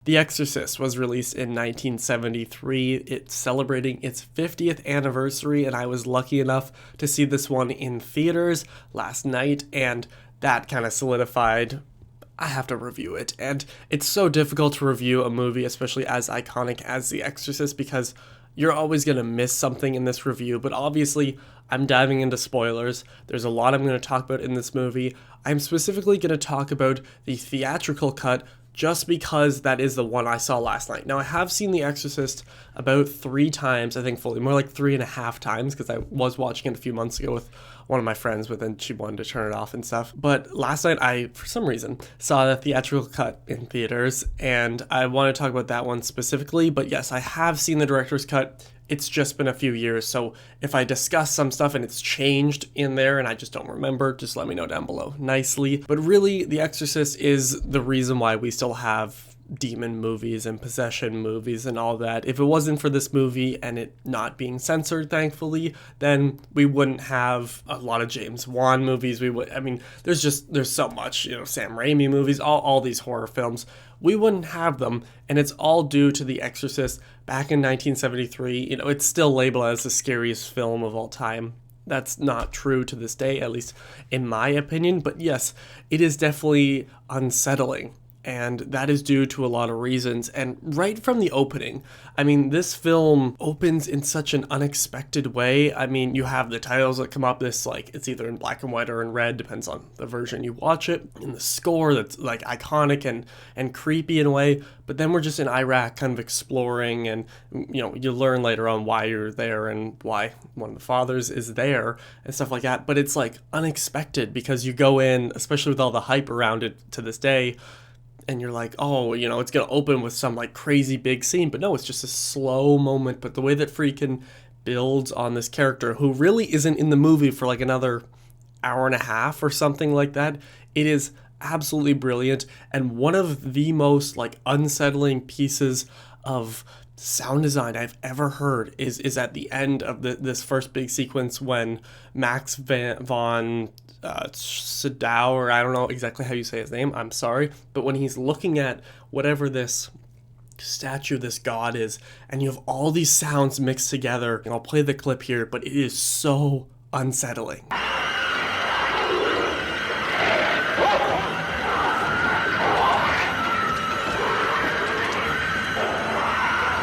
The Exorcist was released in 1973. It's celebrating its 50th anniversary, and I was lucky enough to see this one in theaters last night, and that kind of solidified I have to review it. And it's so difficult to review a movie, especially as iconic as The Exorcist, because you're always going to miss something in this review. But obviously, I'm diving into spoilers. There's a lot I'm going to talk about in this movie. I'm specifically going to talk about the theatrical cut, just because that is the one I saw last night. Now, I have seen The Exorcist about 3 times, I think fully, more like 3.5 times, because I was watching it a few months ago with one of my friends, but then she wanted to turn it off and stuff. But last night, I, for some reason, saw the theatrical cut in theaters, and I want to talk about that one specifically. But yes, I have seen the director's cut. It's just been a few years, so if I discuss some stuff and it's changed in there and I just don't remember, just let me know down below nicely. But really, The Exorcist is the reason why we still have demon movies and possession movies and all that. If it wasn't for this movie and it not being censored, thankfully, then we wouldn't have a lot of James Wan movies. There's so much, Sam Raimi movies, all these horror films. We wouldn't have them, and it's all due to The Exorcist back in 1973. It's still labeled as the scariest film of all time. That's not true to this day, at least in my opinion, but yes, it is definitely unsettling. And that is due to a lot of reasons. And right from the opening, this film opens in such an unexpected way. You have the titles that come up, it's either in black and white or in red, depends on the version you watch it. And the score that's like iconic and creepy in a way. But then we're just in Iraq kind of exploring, and you learn later on why you're there and why one of the fathers is there and stuff like that. But it's like unexpected because you go in, especially with all the hype around it to this day, and you're like, oh, it's going to open with some like crazy big scene. But no, it's just a slow moment. But the way that Friedkin builds on this character, who really isn't in the movie for like another hour and a half or something like that, it is absolutely brilliant. And one of the most like unsettling pieces of sound design I've ever heard is at the end of this first big sequence when Max von Sydow, or I don't know exactly how you say his name, I'm sorry, but when he's looking at whatever this statue, this god is, and you have all these sounds mixed together, and I'll play the clip here, but it is so unsettling.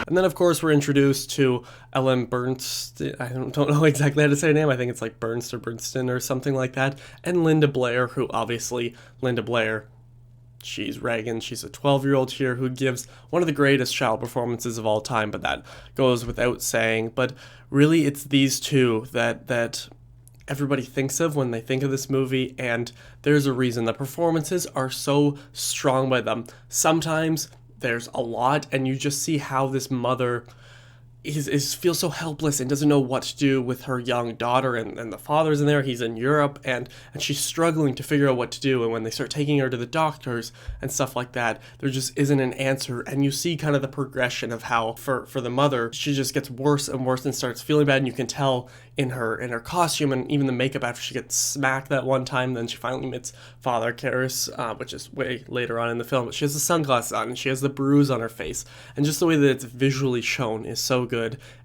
And then, of course, we're introduced to Ellen Burstyn. I don't know exactly how to say her name. I think it's like Burstyn or something like that. And Linda Blair, who obviously, Linda Blair, she's Reagan. She's a 12-year-old here who gives one of the greatest child performances of all time, but that goes without saying. But really, it's these two that everybody thinks of when they think of this movie, and there's a reason. The performances are so strong by them. Sometimes there's a lot, and you just see how this mother feels so helpless and doesn't know what to do with her young daughter, and the father's in there, he's in Europe, and she's struggling to figure out what to do. And when they start taking her to the doctors and stuff like that, there just isn't an answer. And you see kind of the progression of how for the mother, she just gets worse and worse and starts feeling bad, and you can tell in her costume and even the makeup after she gets smacked that one time. Then she finally meets Father Karras, which is way later on in the film, but she has the sunglasses on and she has the bruise on her face, and just the way that it's visually shown is so good.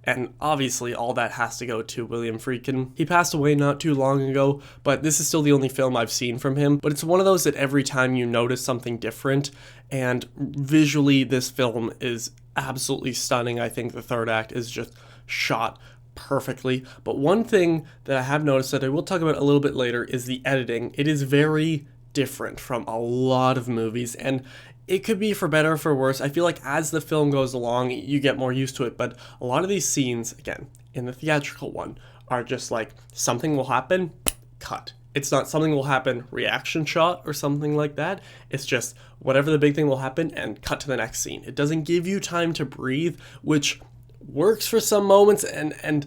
And obviously all that has to go to William Friedkin. He passed away not too long ago, but this is still the only film I've seen from him. But it's one of those that every time you notice something different, and visually this film is absolutely stunning. I think the third act is just shot perfectly. But one thing that I have noticed that I will talk about a little bit later is the editing. It is very different from a lot of movies, and it could be for better or for worse. I feel like as the film goes along, you get more used to it, but a lot of these scenes, again, in the theatrical one, are just like, something will happen, cut. It's not something will happen, reaction shot or something like that. It's just whatever the big thing will happen and cut to the next scene. It doesn't give you time to breathe, which works for some moments and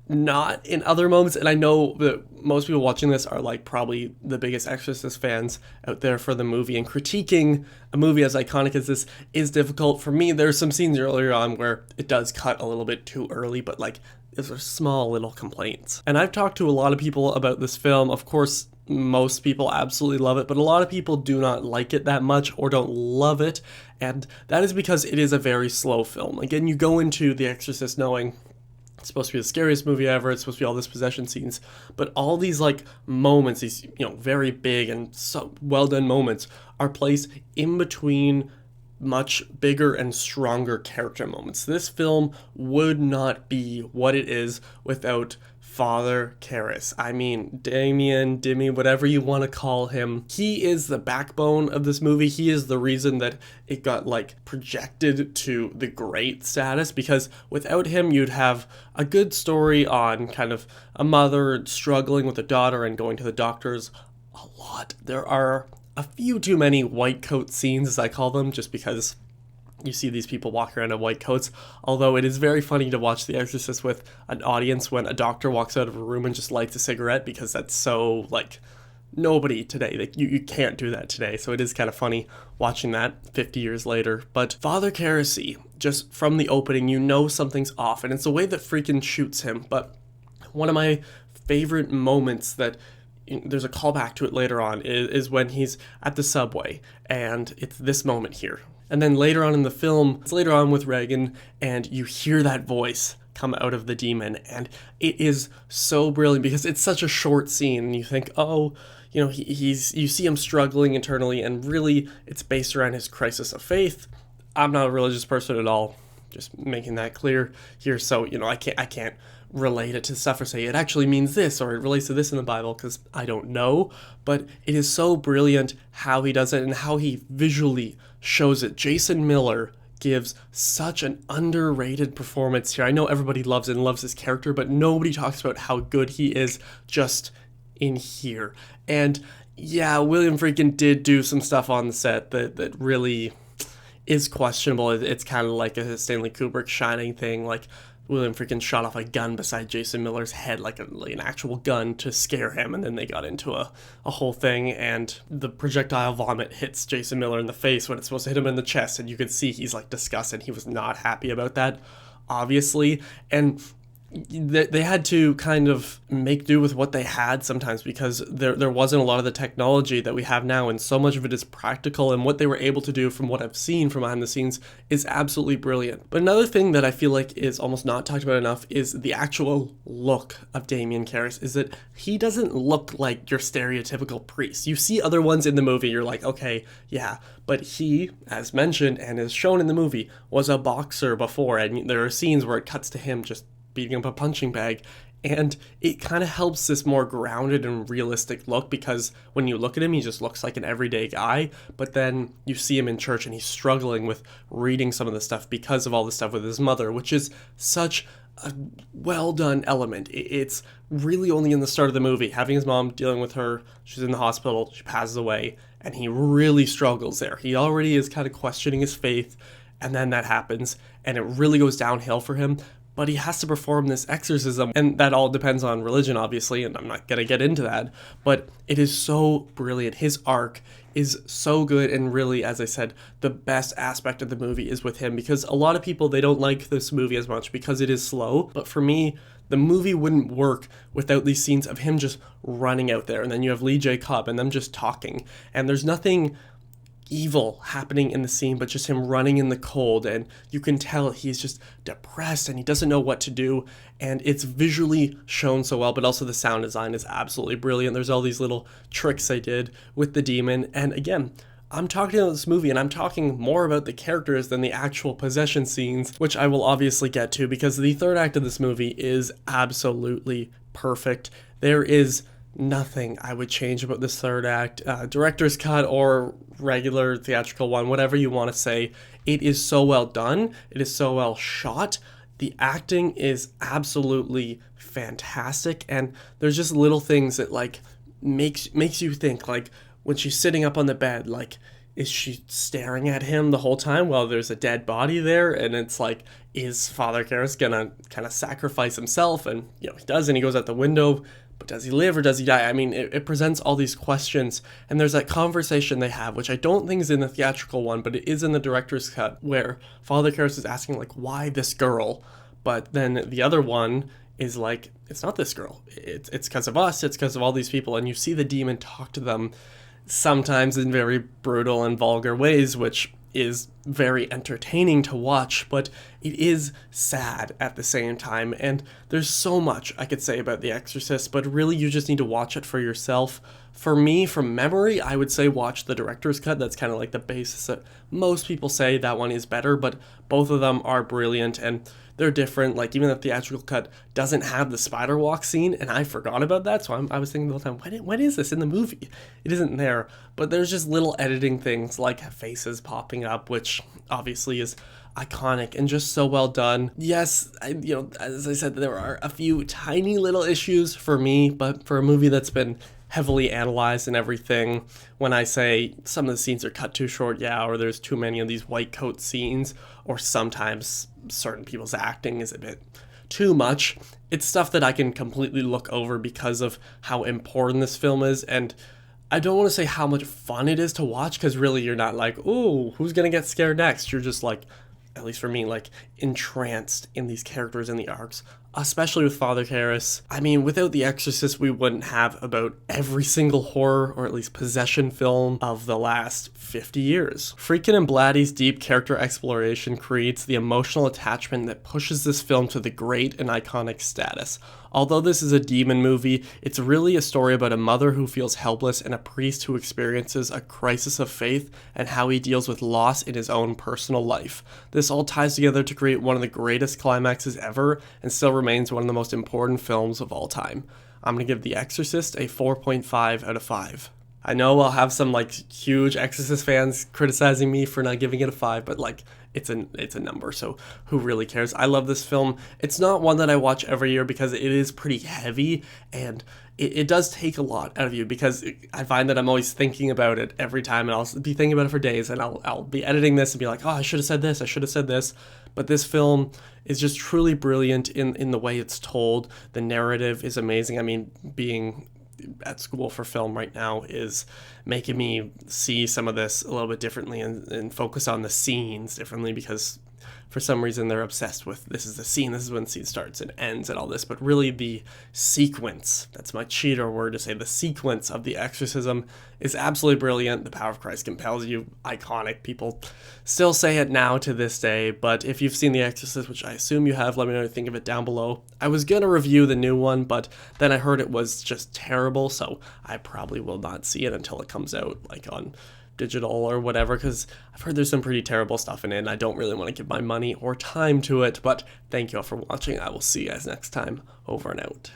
not in other moments. And I know that most people watching this are like probably the biggest Exorcist fans out there for the movie, and critiquing a movie as iconic as this is difficult. For me, there's some scenes earlier on where it does cut a little bit too early, but like those are small little complaints. And I've talked to a lot of people about this film. Of course, most people absolutely love it, but a lot of people do not like it that much or don't love it, and that is because it is a very slow film. Again, you go into The Exorcist knowing it's supposed to be the scariest movie ever, it's supposed to be all this possession scenes, but all these like moments, these, very big and so well done moments are placed in between much bigger and stronger character moments. This film would not be what it is without Father Karras. I mean, Damien, Dimmy, whatever you want to call him. He is the backbone of this movie. He is the reason that it got projected to the great status, because without him you'd have a good story on kind of a mother struggling with a daughter and going to the doctors a lot. There are a few too many white coat scenes, as I call them, just because you see these people walk around in white coats, although it is very funny to watch The Exorcist with an audience when a doctor walks out of a room and just lights a cigarette, because that's so, nobody today, you can't do that today, so it is kind of funny watching that 50 years later. But Father Karras, just from the opening, something's off, and it's the way that Friedkin shoots him. But one of my favorite moments that there's a callback to it later on is when he's at the subway, and it's this moment here. And then later on in the film, it's later on with Regan, and you hear that voice come out of the demon, and it is so brilliant because it's such a short scene, and you think, you see him struggling internally, and really it's based around his crisis of faith. I'm not a religious person at all, just making that clear here, so I can't relate it to stuff or say it actually means this or it relates to this in the Bible, because I don't know, but it is so brilliant how he does it and how he visually shows it. Jason Miller gives such an underrated performance here. I know everybody loves his character, but nobody talks about how good he is just in here. And yeah, William Friedkin did do some stuff on the set that really is questionable. It's kind of like a Stanley Kubrick Shining thing, William Friedkin shot off a gun beside Jason Miller's head, like an actual gun, to scare him, and then they got into a whole thing, and the projectile vomit hits Jason Miller in the face when it's supposed to hit him in the chest, and you could see he's disgusted. He was not happy about that, obviously, and they had to kind of make do with what they had sometimes, because there wasn't a lot of the technology that we have now, and so much of it is practical, and what they were able to do, from what I've seen from behind the scenes, is absolutely brilliant. But another thing that I feel like is almost not talked about enough is the actual look of Damien Karras, is that he doesn't look like your stereotypical priest. You see other ones in the movie, you're like, okay, yeah, but he, as mentioned and is shown in the movie, was a boxer before, and there are scenes where it cuts to him just beating up a punching bag, and it kind of helps this more grounded and realistic look, because when you look at him, he just looks like an everyday guy, but then you see him in church and he's struggling with reading some of the stuff because of all the stuff with his mother, which is such a well done element. It's really only in the start of the movie, having his mom dealing with her, she's in the hospital, she passes away, and he really struggles there. He already is kind of questioning his faith, and then that happens, and it really goes downhill for him. But he has to perform this exorcism, and that all depends on religion, obviously, and I'm not going to get into that, but it is so brilliant. His arc is so good, and really, as I said, the best aspect of the movie is with him, because a lot of people, they don't like this movie as much because it is slow, but for me, the movie wouldn't work without these scenes of him just running out there, and then you have Lee J. Cobb, and them just talking, and there's nothing evil happening in the scene, but just him running in the cold, and you can tell he's just depressed and he doesn't know what to do, and it's visually shown so well, but also the sound design is absolutely brilliant. There's all these little tricks they did with the demon, and again, I'm talking about this movie, and I'm talking more about the characters than the actual possession scenes, which I will obviously get to, because the third act of this movie is absolutely perfect. There is nothing I would change about this third act, director's cut or regular theatrical one, whatever you want to say. It is so well done. It is so well shot. The acting is absolutely fantastic, and there's just little things that makes you think, when she's sitting up on the bed, is she staring at him the whole time while there's a dead body there? And it's is Father Karras gonna kind of sacrifice himself? And he does, and he goes out the window. But does he live or does he die? I mean, it presents all these questions, and there's that conversation they have, which I don't think is in the theatrical one, but it is in the director's cut, where Father Karras is asking, why this girl? But then the other one is like, it's not this girl. It's because of us. It's because of all these people. And you see the demon talk to them sometimes in very brutal and vulgar ways, which is very entertaining to watch, but it is sad at the same time. And there's so much I could say about The Exorcist, but really you just need to watch it for yourself. For me, from memory, I would say watch the director's cut. That's kind of like the basis that most people say that one is better, but both of them are brilliant and they're different. Like, even the theatrical cut doesn't have the spider walk scene, and I forgot about that, so I was thinking the whole time, when is this in the movie? It isn't there, but there's just little editing things like faces popping up, which obviously is iconic and just so well done. Yes, as I said, there are a few tiny little issues for me, but for a movie that's been heavily analyzed and everything, when I say some of the scenes are cut too short, or there's too many of these white coat scenes, or sometimes certain people's acting is a bit too much, it's stuff that I can completely look over because of how important this film is. And I don't want to say how much fun it is to watch, because really you're not like, ooh, who's gonna get scared next? You're just like, at least for me, like entranced in these characters and the arcs, especially with Father Karras. I mean, without The Exorcist, we wouldn't have about every single horror, or at least possession film of the last 50 years. Friedkin and Blatty's deep character exploration creates the emotional attachment that pushes this film to the great and iconic status. Although this is a demon movie, it's really a story about a mother who feels helpless and a priest who experiences a crisis of faith and how he deals with loss in his own personal life. This all ties together to create one of the greatest climaxes ever, and still remains one of the most important films of all time. I'm going to give The Exorcist a 4.5 out of 5. I know I'll have some huge Exorcist fans criticizing me for not giving it a 5, but it's a number, so who really cares? I love this film. It's not one that I watch every year because it is pretty heavy, and it does take a lot out of you, because I find that I'm always thinking about it every time, and I'll be thinking about it for days, and I'll be editing this and be like, oh, I should have said this, I should have said this. But this film is just truly brilliant in the way it's told. The narrative is amazing. I mean, being at school for film right now is making me see some of this a little bit differently and focus on the scenes differently, because for some reason they're obsessed with this is the scene, this is when the scene starts and ends and all this, but really the sequence, that's my cheater word to say, the sequence of the exorcism is absolutely brilliant. The power of Christ compels you, iconic. People still say it now to this day, but if you've seen The Exorcist, which I assume you have, let me know what you think of it down below. I was gonna review the new one, but then I heard it was just terrible, so I probably will not see it until it comes out on digital or whatever, because I've heard there's some pretty terrible stuff in it and I don't really want to give my money or time to it. But thank you all for watching. I will see you guys next time. Over and out.